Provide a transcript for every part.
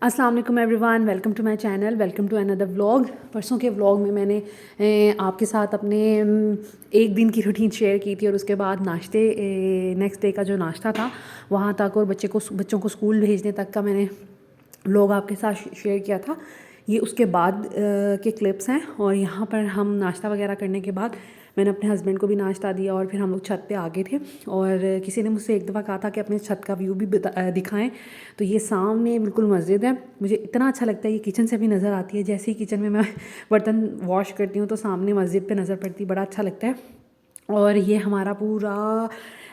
अस्सलाम वालेकुम everyone, welcome to my channel, welcome to another vlog. परसों के व्लॉग में मैंने आपके साथ अपने एक दिन की रूटीन शेयर की थी और उसके बाद नाश्ते नेक्स्ट डे का जो नाश्ता था वहाँ तक और बच्चों को स्कूल भेजने तक का मैंने व्लॉग आपके साथ शेयर किया था। ये उसके बाद के क्लिप्स हैं और यहाँ पर हम नाश्ता वगैरह करने के बाद मैंने अपने हस्बैंड को भी नाश्ता दिया और फिर हम लोग छत पे आ गए थे। और किसी ने मुझसे एक दफ़ा कहा था कि अपने छत का व्यू भी दिखाएं, तो ये सामने बिल्कुल मस्जिद है। मुझे इतना अच्छा लगता है, ये किचन से भी नज़र आती है। जैसे ही किचन में मैं बर्तन वॉश करती हूँ तो सामने मस्जिद पे नज़र पड़ती, बड़ा अच्छा लगता है। और ये हमारा पूरा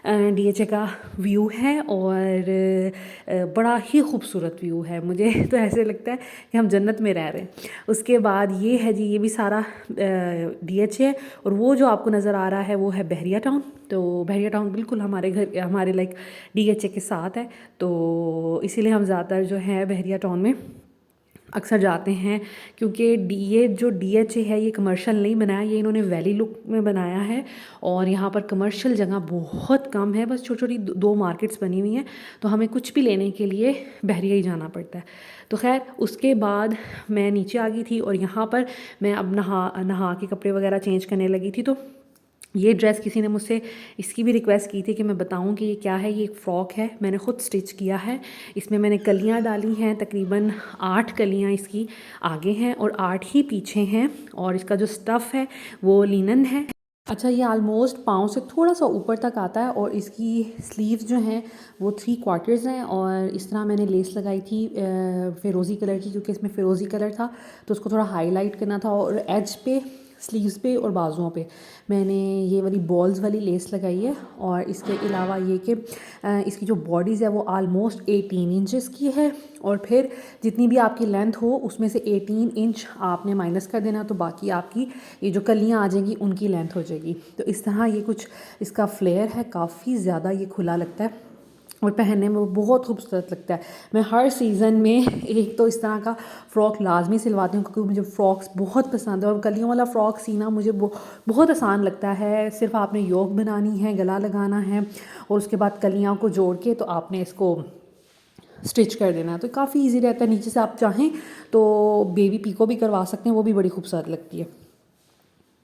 डीएचए का व्यू है और बड़ा ही खूबसूरत व्यू है। मुझे तो ऐसे लगता है कि हम जन्नत में रह रहे हैं। उसके बाद ये है जी, ये भी सारा डीएचए और वो जो आपको नज़र आ रहा है वो है बहरिया टाउन। तो बहरिया टाउन बिल्कुल हमारे लाइक डीएचए के साथ है, तो इसीलिए हम ज़्यादातर जो है बहरिया टाउन में अक्सर जाते हैं। क्योंकि ये जो डीएचए है ये कमर्शियल नहीं बनाया, ये इन्होंने वैली लुक में बनाया है और यहाँ पर कमर्शियल जगह बहुत कम है, बस छोटी छोटी दो मार्केट्स बनी हुई हैं, तो हमें कुछ भी लेने के लिए बहरिया ही जाना पड़ता है। तो खैर उसके बाद मैं नीचे आ गई थी और यहाँ पर मैं अब नहा के कपड़े वगैरह चेंज करने लगी थी। तो ये ड्रेस किसी ने मुझसे इसकी भी रिक्वेस्ट की थी कि मैं बताऊं कि ये क्या है। ये एक फ़्रॉक है, मैंने ख़ुद स्टिच किया है। इसमें मैंने कलियां डाली हैं, तकरीबन 8 कलियां इसकी आगे हैं और 8 ही पीछे हैं। और इसका जो स्टफ़ है वो लिनन है। अच्छा, ये आलमोस्ट पाँव से थोड़ा सा ऊपर तक आता है और इसकी स्लीव्स जो हैं वो 3/4 हैं। और इस तरह मैंने लेस लगाई थी फ़िरोज़ी कलर की, क्योंकि इसमें फ़िरोज़ी कलर था तो उसको थोड़ा हाईलाइट करना था। और एज पे, स्लीव्स पे और बाजुओं पे मैंने ये वाली बॉल्स वाली लेस लगाई है। और इसके अलावा ये कि इसकी जो बॉडीज़ है वो आलमोस्ट 18 इंचेस की है। और फिर जितनी भी आपकी लेंथ हो उसमें से 18 इंच आपने माइनस कर देना, तो बाकी आपकी ये जो कलियाँ आ जाएंगी उनकी लेंथ हो जाएगी। तो इस तरह ये कुछ इसका फ्लेयर है, काफ़ी ज़्यादा ये खुला लगता है और पहनने में वो बहुत खूबसूरत लगता है। मैं हर सीज़न में एक तो इस तरह का फ़्रॉक लाजमी सिलवाती हूँ, क्योंकि मुझे फ़्रॉक्स बहुत पसंद है। और कलियों वाला फ़्रॉक सीना मुझे बहुत आसान लगता है। सिर्फ आपने योक बनानी है, गला लगाना है और उसके बाद कलियाँ को जोड़ के तो आपने इसको स्टिच कर देना है, तो काफ़ी इजी रहता है। नीचे से आप चाहें तो बेबी पीको भी करवा सकते हैं, वो भी बड़ी खूबसूरत लगती है।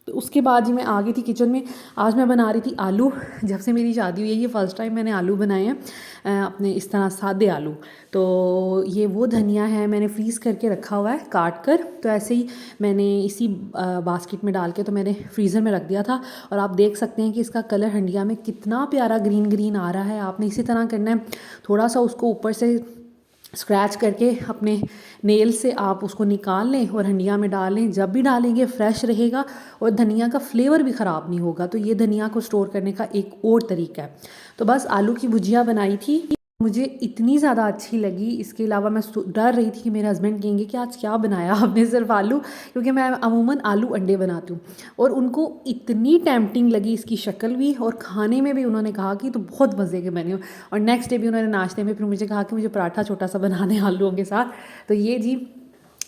तो उसके बाद जी मैं आ गई थी किचन में। आज मैं बना रही थी आलू। जब से मेरी शादी हुई है ये फ़र्स्ट टाइम मैंने आलू बनाए हैं, अपने इस तरह सादे आलू। तो ये वो धनिया है, मैंने फ्रीज़ करके रखा हुआ है काट कर। तो ऐसे ही मैंने इसी बास्केट में डाल के तो मैंने फ्रीज़र में रख दिया था। और आप देख सकते हैं कि इसका कलर हंडिया में कितना प्यारा ग्रीन ग्रीन आ रहा है। आपने इसी तरह करना है, थोड़ा सा उसको ऊपर से स्क्रैच करके अपने नेल से आप उसको निकाल लें और हंडिया में डाल लें। जब भी डालेंगे फ्रेश रहेगा और धनिया का फ्लेवर भी ख़राब नहीं होगा। तो ये धनिया को स्टोर करने का एक और तरीका है। तो बस आलू की भुजिया बनाई थी, मुझे इतनी ज़्यादा अच्छी लगी। इसके अलावा मैं डर रही थी कि मेरे हस्बैंड कहेंगे कि आज क्या बनाया आपने, सिर्फ आलू, क्योंकि मैं अमूमन आलू अंडे बनाती हूँ। और उनको इतनी टेम्पटिंग लगी इसकी शक्ल भी और खाने में भी उन्होंने कहा कि तो बहुत मज़े के बने हो। और नेक्स्ट डे भी उन्होंने नाश्ते में फिर मुझे कहा कि मुझे पराठा छोटा सा बना दें आलूओं के साथ। तो ये जी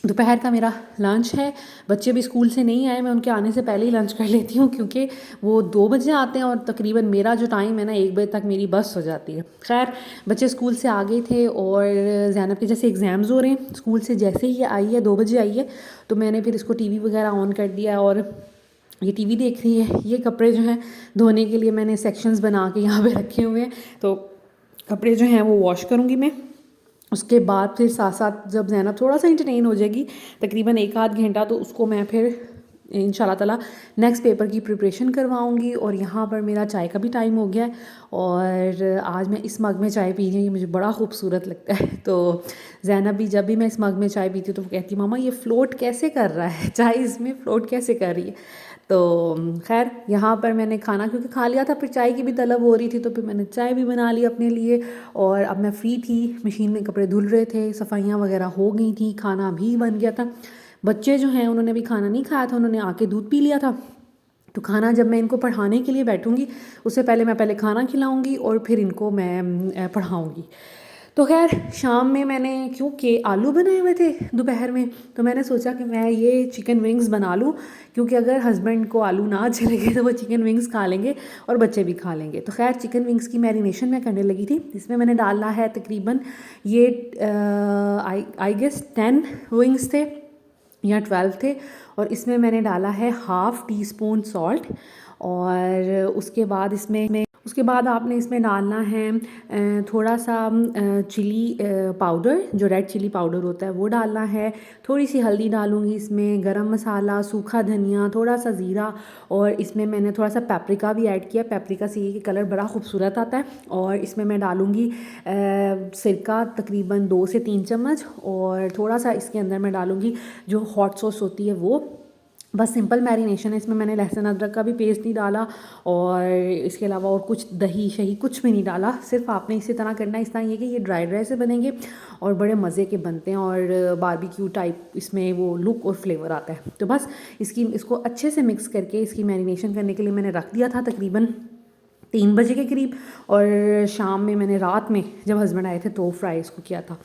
दोपहर का मेरा लंच है। बच्चे भी स्कूल से नहीं आए, मैं उनके आने से पहले ही लंच कर लेती हूँ, क्योंकि वो 2 बजे आते हैं और तकरीबन मेरा जो टाइम है ना 1 बजे तक मेरी बस हो जाती है। खैर बच्चे स्कूल से आ गए थे और ज़ैनब के जैसे एग्ज़ाम्स हो रहे हैं, स्कूल से जैसे ही आई है 2 बजे आई है तो मैंने फिर इसको टीवी वगैरह ऑन कर दिया और ये टीवी देख रही है। ये कपड़े जो हैं धोने के लिए मैंने सेक्शंस बना के यहाँ पे रखे हुए हैं, तो कपड़े जो हैं वो वॉश करूँगी मैं। उसके बाद फिर साथ साथ जब ज़ैनब थोड़ा सा इंटरटेन हो जाएगी, तकरीबन 1 आध घंटा, तो उसको मैं फिर इंशाल्लाह ताला नेक्स्ट पेपर की प्रिपरेशन करवाऊंगी। और यहाँ पर मेरा चाय का भी टाइम हो गया है और आज मैं इस मग में चाय पी रही हूँ, ये मुझे बड़ा खूबसूरत लगता है। तो ज़ैनब भी जब भी मैं इस मग में चाय पीती हूँ तो वो कहती मामा ये फ़्लोट कैसे कर रहा है, चाय इसमें फ़्लोट कैसे कर रही है। तो खैर यहाँ पर मैंने खाना क्योंकि खा लिया था, फिर चाय की भी तलब हो रही थी, तो फिर मैंने चाय भी बना ली अपने लिए। और अब मैं फ्री थी, मशीन में कपड़े धुल रहे थे, सफाइयाँ वगैरह हो गई थी, खाना भी बन गया था। बच्चे जो हैं उन्होंने भी खाना नहीं खाया था, उन्होंने आके दूध पी लिया था। तो खाना जब मैं इनको पढ़ाने के लिए बैठूंगी उससे पहले मैं पहले खाना खिलाऊंगी और फिर इनको मैं पढ़ाऊंगी। तो खैर शाम में मैंने क्योंकि आलू बनाए हुए थे दोपहर में, तो मैंने सोचा कि मैं ये चिकन विंग्स बना लूँ, क्योंकि अगर हस्बैंड को आलू ना अच्छे लगे तो वो चिकन विंग्स खा लेंगे और बच्चे भी खा लेंगे। तो खैर चिकन विंग्स की मैरिनेशन मैं करने लगी थी। इसमें मैंने डाला है तकरीबन ये आई गेस 10 विंग्स थे या 12 थे। और इसमें मैंने डाला है हाफ़ टी स्पून सॉल्ट। और उसके बाद आपने इसमें डालना है थोड़ा सा चिली पाउडर, जो रेड चिली पाउडर होता है वो डालना है। थोड़ी सी हल्दी डालूँगी इसमें, गरम मसाला, सूखा धनिया, थोड़ा सा ज़ीरा, और इसमें मैंने थोड़ा सा पेपरिका भी ऐड किया। पेपरिका से ये कलर बड़ा खूबसूरत आता है। और इसमें मैं डालूँगी सिरका तकरीबन 2 से 3 चम्मच, और थोड़ा सा इसके अंदर मैं डालूँगी जो हॉट सॉस होती है वो। बस सिंपल मैरिनेशन है। इसमें मैंने लहसुन अदरक का भी पेस्ट नहीं डाला, और इसके अलावा और कुछ दही शही कुछ भी नहीं डाला। सिर्फ आपने इसी तरह करना है। इस तरह ये कि ये ड्राई से बनेंगे और बड़े मज़े के बनते हैं, और बारबेक्यू टाइप इसमें वो लुक और फ्लेवर आता है। तो बस इसको अच्छे से मिक्स करके इसकी मैरिनेशन करने के लिए मैंने रख दिया था तकरीबन 3 बजे के करीब। और शाम में मैंने रात में जब हस्बैंड आए थे तो फ्राई इसको किया था।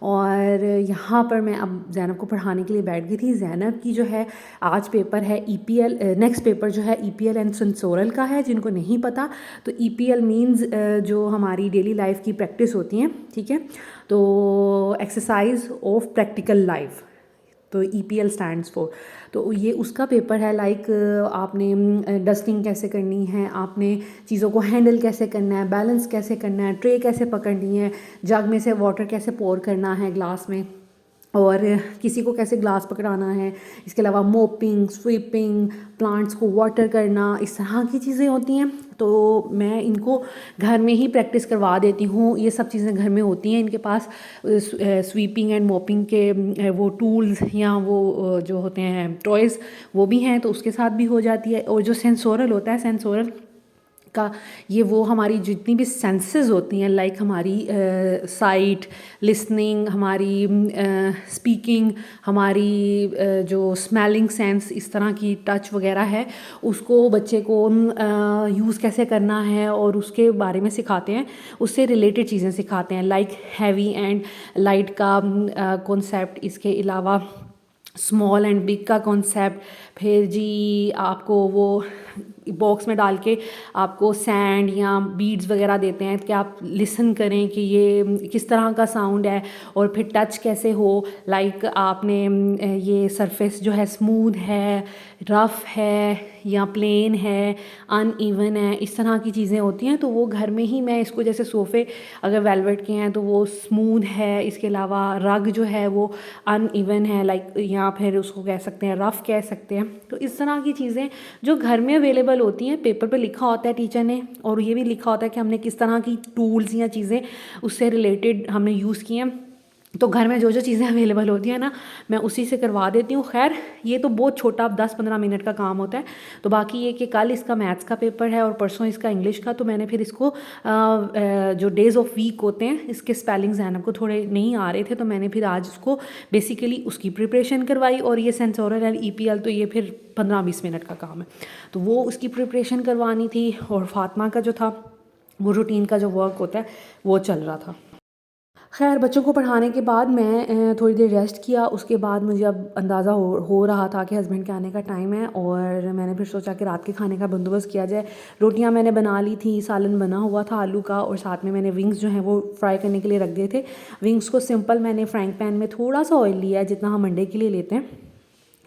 और यहाँ पर मैं अब ज़ैनब को पढ़ाने के लिए बैठ गई थी। ज़ैनब की जो है आज पेपर है EPL, नेक्स्ट पेपर जो है EPL एंड सेंसोरल का है। जिनको नहीं पता तो EPL मीन्स जो हमारी डेली लाइफ की प्रैक्टिस होती हैं, ठीक है, तो एक्सरसाइज ऑफ प्रैक्टिकल लाइफ, तो EPL स्टैंड्स फॉर। तो ये उसका पेपर है। लाइक आपने डस्टिंग कैसे करनी है, आपने चीज़ों को हैंडल कैसे करना है, बैलेंस कैसे करना है, ट्रे कैसे पकड़नी है, जग में से वाटर कैसे पोर करना है ग्लास में, और किसी को कैसे ग्लास पकड़ाना है। इसके अलावा मोपिंग, स्वीपिंग, प्लांट्स को वाटर करना, इस तरह की चीज़ें होती हैं। तो मैं इनको घर में ही प्रैक्टिस करवा देती हूँ। ये सब चीज़ें घर में होती हैं इनके पास। स्वीपिंग एंड मोपिंग के वो टूल्स या वो जो होते हैं टॉयज़ वो भी हैं, तो उसके साथ भी हो जाती है। और जो सेंसोरल होता है, सेंसोरल का ये वो हमारी जितनी भी सेंसेस होती हैं, लाइक हमारी साइट, लिसनिंग, हमारी स्पीकिंग, हमारी जो स्मेलिंग सेंस, इस तरह की टच वगैरह है, उसको बच्चे को यूज़ कैसे करना है और उसके बारे में सिखाते हैं। उससे रिलेटेड चीज़ें सिखाते हैं, लाइक हैवी एंड लाइट का कॉन्सेप्ट। इसके अलावा स्मॉल एंड बिग का कॉन्सेप्ट। फिर जी आपको वो बॉक्स में डाल के आपको सैंड या बीड्स वगैरह देते हैं कि आप लिसन करें कि ये किस तरह का साउंड है, और फिर टच कैसे हो। लाइक आपने ये सरफेस जो है स्मूथ है, रफ़ है या प्लेन है, अनइवन है, इस तरह की चीज़ें होती हैं। तो वो घर में ही मैं इसको, जैसे सोफ़े अगर वेलवेट के हैं तो वो स्मूथ है, इसके अलावा रग जो है वो अनइवन है, लाइक, या फिर उसको कह सकते हैं रफ़ कह सकते हैं। तो इस तरह की चीज़ें जो घर में अवेलेबल होती हैं, पेपर पे लिखा होता है टीचर ने, और ये भी लिखा होता है कि हमने किस तरह की टूल्स या चीज़ें उससे रिलेटेड हमने यूज़ की हैं। तो घर में जो जो चीज़ें अवेलेबल होती हैं ना, मैं उसी से करवा देती हूँ। खैर ये तो बहुत छोटा 10-15 मिनट का काम होता है। तो बाकी ये कि कल इसका मैथ्स का पेपर है और परसों इसका इंग्लिश का, तो मैंने फिर इसको जो डेज़ ऑफ वीक होते हैं, इसके स्पेलिंग्स ज़ैनब को थोड़े नहीं आ रहे थे, तो मैंने फिर आज उसको बेसिकली उसकी प्रिपरेशन करवाई। और ये सेंसोरल एंड EPL तो ये फिर 15-20 मिनट का काम है, तो वो उसकी प्रिपरेशन करवानी थी। और फातिमा का जो था वो रूटीन का जो वर्क होता है वो चल रहा था। खैर बच्चों को पढ़ाने के बाद मैं थोड़ी देर रेस्ट किया। उसके बाद मुझे अब अंदाज़ा हो रहा था कि हस्बैंड के आने का टाइम है, और मैंने फिर सोचा कि रात के खाने का बंदोबस्त किया जाए। रोटियां मैंने बना ली थी, सालन बना हुआ था आलू का, और साथ में मैंने विंग्स जो हैं वो फ्राई करने के लिए रख दिए थे। विंग्स को सिंपल मैंने फ्राइंग पैन में थोड़ा सा ऑयल लिया है, जितना हम अंडे के लिए लेते हैं,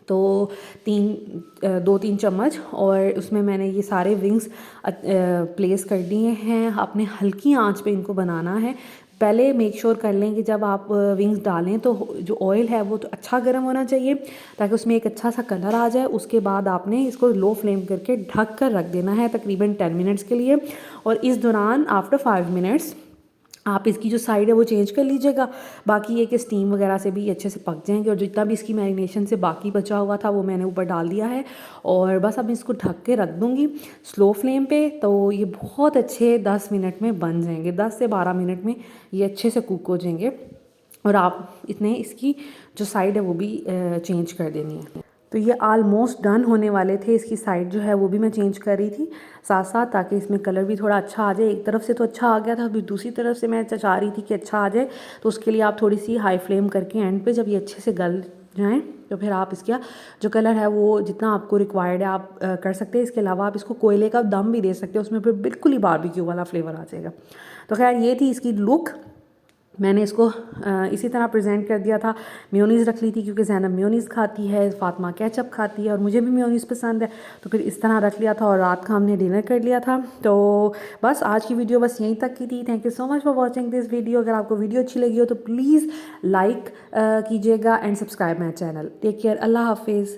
तो 2-3 चम्मच, और उसमें मैंने ये सारे विंग्स प्लेस कर दिए हैं। आपने हल्की आंच पे इनको बनाना है। पहले मेक श्योर कर लें कि जब आप विंग्स डालें तो जो ऑयल है वो तो अच्छा गर्म होना चाहिए, ताकि उसमें एक अच्छा सा कलर आ जाए। उसके बाद आपने इसको लो फ्लेम करके ढक कर रख देना है तकरीबन 10 मिनट्स के लिए। और इस दौरान आफ्टर 5 मिनट्स आप इसकी जो साइड है वो चेंज कर लीजिएगा। बाकी ये कि स्टीम वगैरह से भी अच्छे से पक जाएंगे, और जितना भी इसकी मैरिनेशन से बाकी बचा हुआ था वो मैंने ऊपर डाल दिया है। और बस अब इसको ढक के रख दूँगी स्लो फ्लेम पे, तो ये बहुत अच्छे 10 मिनट में बन जाएंगे। 10 से 12 मिनट में ये अच्छे से कुक हो जाएंगे, और आप इतने इसकी जो साइड है वो भी चेंज कर देनी है। तो ये आलमोस्ट डन होने वाले थे। इसकी साइड जो है वो भी मैं चेंज कर रही थी साथ साथ, ताकि इसमें कलर भी थोड़ा अच्छा आ जाए। एक तरफ से तो अच्छा आ गया था, अभी दूसरी तरफ से मैं चाह रही थी कि अच्छा आ जाए। तो उसके लिए आप थोड़ी सी हाई फ्लेम करके एंड पे जब ये अच्छे से गल जाएँ तो फिर आप इसका जो कलर है वो जितना आपको रिक्वायर्ड है आप कर सकते हैं। इसके अलावा आप इसको कोयले का दम भी दे सकते हैं, उसमें फिर बिल्कुल ही बारबेक्यू वाला फ्लेवर आ जाएगा। तो खैर ये थी इसकी लुक। मैंने इसको इसी तरह प्रेजेंट कर दिया था। मेयोनीज़ रख ली थी क्योंकि ज़ैनब मेयोनीज़ खाती है, फ़ातिमा केचप खाती है और मुझे भी मेयोनीज़ पसंद है, तो फिर इस तरह रख लिया था और रात का हमने डिनर कर लिया था। तो बस आज की वीडियो बस यहीं तक की थी। Thank you so much for watching this video. अगर आपको वीडियो अच्छी लगी हो तो प्लीज़ लाइक कीजिएगा and subscribe my channel. Take care, अल्लाह हाफिज़।